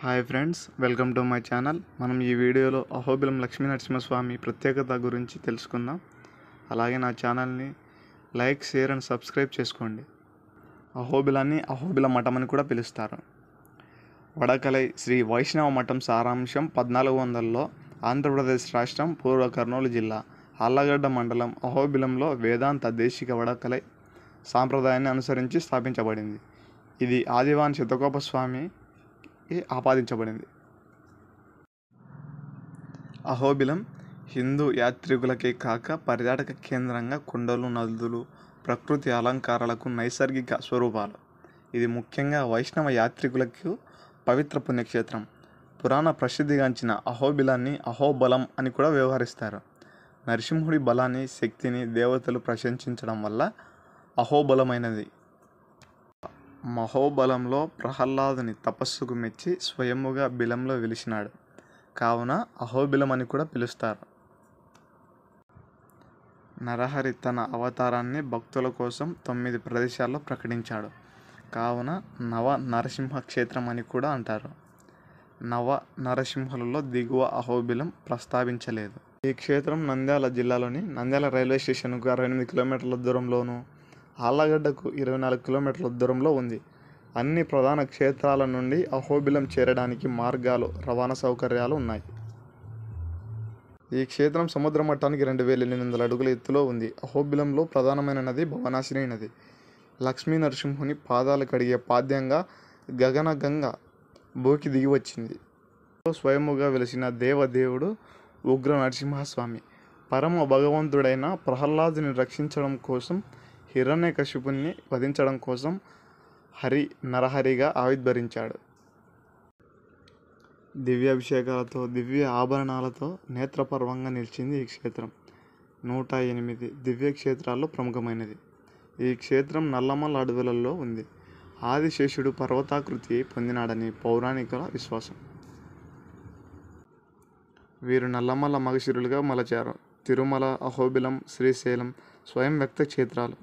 Hi friends, welcome to my channel. మనం ఈ వీడియోలో అహోబిలం లక్ష్మీ నరసింహస్వామి ప్రత్యేకత గురించి తెలుసుకుందాం. అలాగే నా ఛానల్ని లైక్, షేర్ అండ్ సబ్స్క్రైబ్ చేసుకోండి. అహోబిలాన్ని అహోబిల మఠం అని కూడా పిలుస్తారు. వడకలై శ్రీ వైష్ణవ మఠం సారాంశం 1400లో ఆంధ్రప్రదేశ్ రాష్ట్రం పూర్వ కర్నూలు జిల్లా ఆళ్లగడ్డ మండలం అహోబిలంలో వేదాంత దేశిక వడకలై సాంప్రదాయాన్ని అనుసరించి స్థాపించబడింది. ఇది ఆదివాన్ శతకోపస్వామి ఆపాదించబడింది. అహోబిలం హిందూ యాత్రికులకే కాక పర్యాటక కేంద్రంగా కొండలు, నదులు, ప్రకృతి అలంకారాలకు నైసర్గిక స్వరూపాలు. ఇది ముఖ్యంగా వైష్ణవ యాత్రికులకు పవిత్ర పుణ్యక్షేత్రం. పురాణ ప్రసిద్ధిగాంచిన అహోబిలాన్ని అహోబలం అని కూడా వ్యవహరిస్తారు. నరసింహుడి బలాన్ని, శక్తిని దేవతలు ప్రశంసించడం వల్ల అహోబలమైనది. మహోబలంలో ప్రహ్లాదుని తపస్సుకు మెచ్చి స్వయముగా బిలంలో వెలిసినాడు కావున అహోబిలం అని కూడా పిలుస్తారు. నరహరి తన అవతారాన్ని భక్తుల కోసం 9 ప్రదేశాల్లో ప్రకటించాడు కావున నవ నరసింహ క్షేత్రం అని కూడా అంటారు. నవ నరసింహులలో దిగువ అహోబిలం ప్రస్తావించలేదు. ఈ క్షేత్రం నంద్యాల జిల్లాలోని నంద్యాల రైల్వే స్టేషన్కు 68 కిలోమీటర్ల దూరంలోను, ఆళ్లగడ్డకు 24 కిలోమీటర్ల దూరంలో ఉంది. అన్ని ప్రధాన క్షేత్రాల నుండి అహోబిలం చేరడానికి మార్గాలు, రవాణా సౌకర్యాలు ఉన్నాయి. ఈ క్షేత్రం సముద్ర మట్టానికి 2800 అడుగుల ఎత్తులో ఉంది. అహోబిలంలో ప్రధానమైన నది భవనాశిని నది. లక్ష్మీ నరసింహుని పాదాలు కడిగే పాద్యంగా గగనగంగ భూకి దిగి వచ్చింది. స్వయముగా వెలిసిన దేవదేవుడు ఉగ్ర నరసింహస్వామి. పరమ భగవంతుడైన ప్రహ్లాదుని రక్షించడం కోసం, హిరణ్యకశిపుని వధించడం కోసం హరి నరహరిగా ఆవిర్భవించాడు. దివ్యాభిషేకాలతో, దివ్య ఆభరణాలతో నేత్రపర్వంగా నిలిచింది ఈ క్షేత్రం. 108 దివ్య క్షేత్రాల్లో ప్రముఖమైనది. ఈ క్షేత్రం నల్లమల్ల అడవులలో ఉంది. ఆదిశేషుడు పర్వతాకృతి పొందినాడని పౌరాణికుల విశ్వాసం. వీరు నల్లమల్ల మగశిరులుగా మలచారు. తిరుమల, అహోబిలం, శ్రీశైలం స్వయం వ్యక్త క్షేత్రాలు.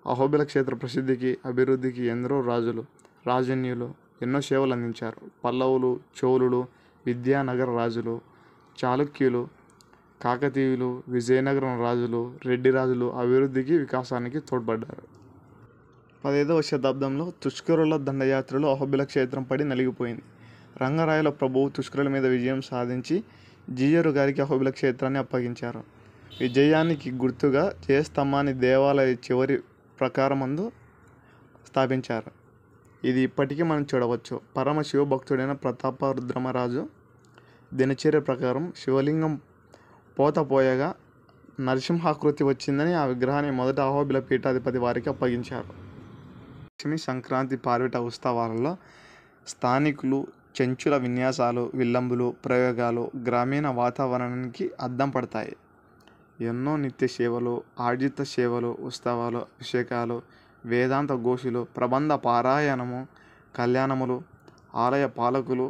అహోబిల క్షేత్ర ప్రసిద్ధికి, అభివృద్ధికి ఎందరో రాజులు, రాజన్యులు ఎన్నో సేవలు అందించారు. పల్లవులు, చోళులు, విద్యానగర రాజులు, చాళుక్యులు, కాకతీయులు, విజయనగరం రాజులు, రెడ్డి రాజులు అభివృద్ధికి, వికాసానికి తోడ్పడ్డారు. 15వ శతాబ్దంలో తుష్కరుల దండయాత్రలో అహోబిల క్షేత్రం పడి నలిగిపోయింది. రంగరాయల ప్రభువు తుష్కరుల మీద విజయం సాధించి జీయరు గారికి అహోబిల క్షేత్రాన్ని అప్పగించారు. విజయానికి గుర్తుగా జయస్తంభాన్ని దేవాలయ చివరి ప్రకారమందు స్థాపించారు. ఇది ఇప్పటికీ మనం చూడవచ్చు. పరమ శివభక్తుడైన ప్రతాపరుద్రమరాజు దినచర్య ప్రకారం శివలింగం పోతపోయగా నరసింహాకృతి వచ్చిందని ఆ విగ్రహాన్ని మొదట అహోబిల పీఠాధిపతి వారికి అప్పగించారు. లక్ష్మీ సంక్రాంతి పార్విట ఉత్సవాలలో స్థానికులు చెంచుల విన్యాసాలు, విల్లంబులు, ప్రయోగాలు గ్రామీణ వాతావరణానికి అద్దం పడతాయి. ఎన్నో నిత్య సేవలు, ఆర్జిత సేవలు, ఉత్సవాలు, అభిషేకాలు, వేదాంత ఘోషులు, ప్రబంధ పారాయణము, కళ్యాణములు ఆలయ పాలకులు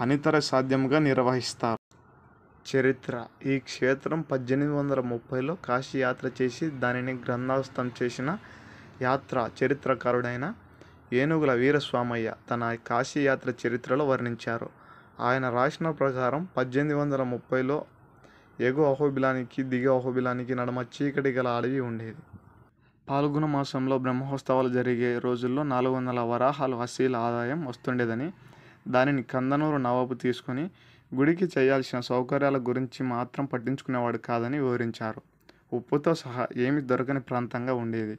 అనితర సాధ్యముగా నిర్వహిస్తారు. చరిత్ర. ఈ క్షేత్రం 1830లో కాశీ యాత్ర చేసి దానిని గ్రంథస్థం చేసిన యాత్ర చరిత్రకారుడైన ఏనుగుల వీరస్వామయ్య తన కాశీయాత్ర చరిత్రలో వర్ణించారు. ఆయన రాసిన ప్రకారం 1830లో ఎగువ అహోబిలానికి, దిగువ అహోబిలానికి నడుమ చీకటి గల అడవి ఉండేది. పాల్గొన మాసంలో బ్రహ్మోత్సవాలు జరిగే రోజుల్లో 400 వరాహాలు అసీల ఆదాయం వస్తుండేదని, దానిని కందనూరు నవాబు తీసుకుని గుడికి చేయాల్సిన సౌకర్యాల గురించి మాత్రం పట్టించుకునేవాడు కాదని వివరించారు. ఉప్పుతో సహా ఏమీ దొరకని ప్రాంతంగా ఉండేది.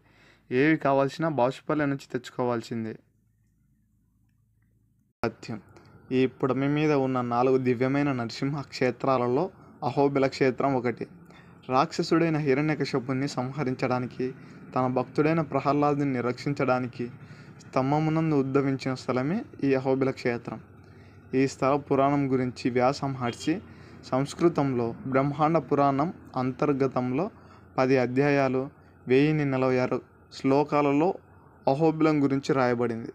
ఏవి కావాల్సినా బాచుపల్లె నుంచి తెచ్చుకోవాల్సిందే. సత్యం. ఈ పుడమి మీద ఉన్న 4 దివ్యమైన నరసింహ క్షేత్రాలలో అహోబిల క్షేత్రం ఒకటి. రాక్షసుడైన హిరణ్యకశిపుని సంహరించడానికి, తన భక్తుడైన ప్రహ్లాదుని రక్షించడానికి స్తంభమునందు ఉద్భవించిన స్థలమే ఈ అహోబిల క్షేత్రం. ఈ స్థల పురాణం గురించి వ్యాస మహర్షి సంస్కృతంలో బ్రహ్మాండ పురాణం అంతర్గతంలో 10 అధ్యాయాలు 1046 శ్లోకాలలో అహోబిలం గురించి రాయబడింది.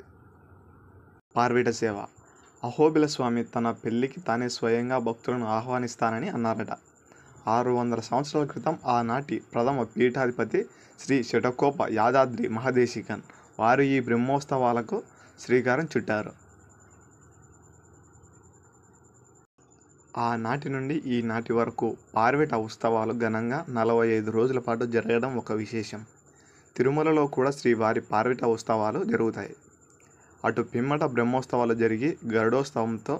పార్విట సేవ. అహోబిల స్వామి తన పెళ్లికి తానే స్వయంగా భక్తులను ఆహ్వానిస్తానని అన్నారట. 600 సంవత్సరాల క్రితం ఆనాటి ప్రథమ పీఠాధిపతి శ్రీ శటకోప యాదాద్రి మహాదేశికన్ వారు ఈ బ్రహ్మోత్సవాలకు శ్రీకారం చుట్టారు. ఆనాటి నుండి ఈనాటి వరకు పార్వేట ఉత్సవాలు ఘనంగా 45 రోజుల పాటు జరగడం ఒక విశేషం. తిరుమలలో కూడా శ్రీవారి పార్వేట ఉత్సవాలు జరుగుతాయి. అటు పిమ్మట బ్రహ్మోత్సవాలు జరిగి గరుడోత్సవంతో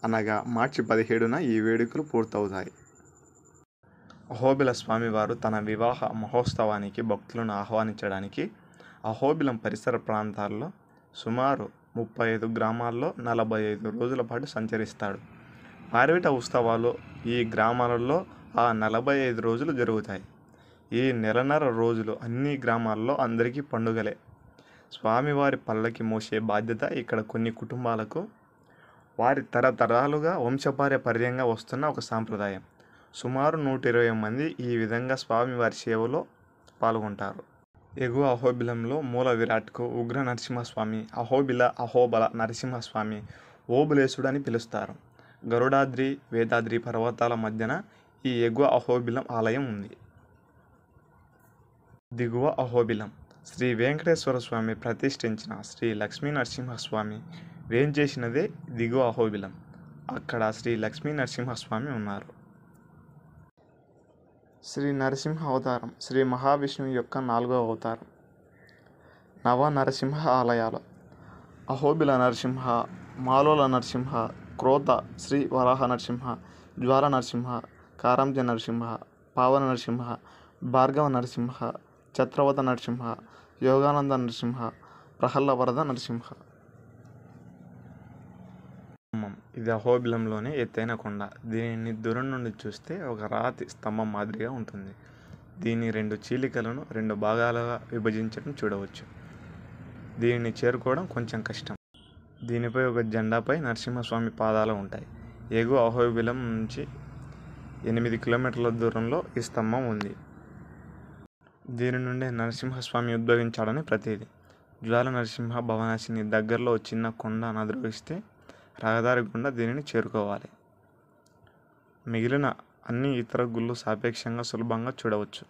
అనగా మార్చి 17న ఈ వేడుకలు పూర్తవుతాయి. అహోబిల స్వామివారు తన వివాహ మహోత్సవానికి భక్తులను ఆహ్వానించడానికి అహోబిలం పరిసర ప్రాంతాల్లో సుమారు 35 గ్రామాల్లో 45 రోజుల పాటు సంచరిస్తాడు. పార్వేట ఉత్సవాలు ఈ గ్రామాలలో ఆ 45 రోజులు జరుగుతాయి. ఈ నెలన్నర రోజులు అన్ని గ్రామాల్లో అందరికీ పండుగలే. స్వామివారి పల్లకి మోసే బాధ్యత ఇక్కడ కొన్ని కుటుంబాలకు వారి తరతరాలుగా వంశపారంపర్యంగా వస్తున్న ఒక సాంప్రదాయం. సుమారు 120 మంది ఈ విధంగా స్వామివారి సేవలో పాల్గొంటారు. ఎగువ అహోబిలంలో మూల విరాట్కు ఉగ్ర నరసింహస్వామి, అహోబిల అహోబల నరసింహస్వామి, ఓబులేశుడు అని పిలుస్తారు. గరుడాద్రి, వేదాద్రి పర్వతాల మధ్యన ఈ ఎగువ అహోబిలం ఆలయం ఉంది. దిగువ అహోబిలం శ్రీ వెంకటేశ్వర స్వామి ప్రతిష్ఠించిన శ్రీ లక్ష్మీ నరసింహస్వామి వేంచేసినదే దిగువ అహోబిలం. అక్కడ శ్రీ లక్ష్మీ నరసింహస్వామి ఉన్నారు. శ్రీ నరసింహ అవతారం శ్రీ మహావిష్ణువు యొక్క 4వ అవతారం. నవ నరసింహ ఆలయాలు అహోబిల నరసింహ, మాలోల నరసింహ, క్రోత శ్రీ వరాహ నరసింహ, జ్వాల నరసింహ, కారంజ నరసింహ, పావన నరసింహ, భార్గవ నరసింహ, ఛత్రవత నరసింహ, యోగానంద నరసింహ, ప్రహ్లవరద నరసింహ. ఇది అహోబిలంలోనే ఎత్తైన కొండ. దీనిని దూరం నుండి చూస్తే ఒక రాతి స్తంభం మాదిరిగా ఉంటుంది. దీని 2 చీలికలను 2 భాగాలుగా విభజించడం చూడవచ్చు. దీనిని చేరుకోవడం కొంచెం కష్టం. దీనిపై ఒక జెండాపై నరసింహస్వామి పాదాలు ఉంటాయి. ఎగువ అహోబిలం నుంచి 8 కిలోమీటర్ల దూరంలో ఈ స్తంభం ఉంది. దీని నుండే నరసింహస్వామి ఉద్భవించాడని ప్రతీది. జ్వాల నరసింహ భవనాశిని దగ్గరలో చిన్న కొండను అధిరోహిస్తే రహదారి గుండా దీనిని చేరుకోవాలి. మిగిలిన అన్ని ఇతర గుళ్ళు సాపేక్షంగా సులభంగా చూడవచ్చు.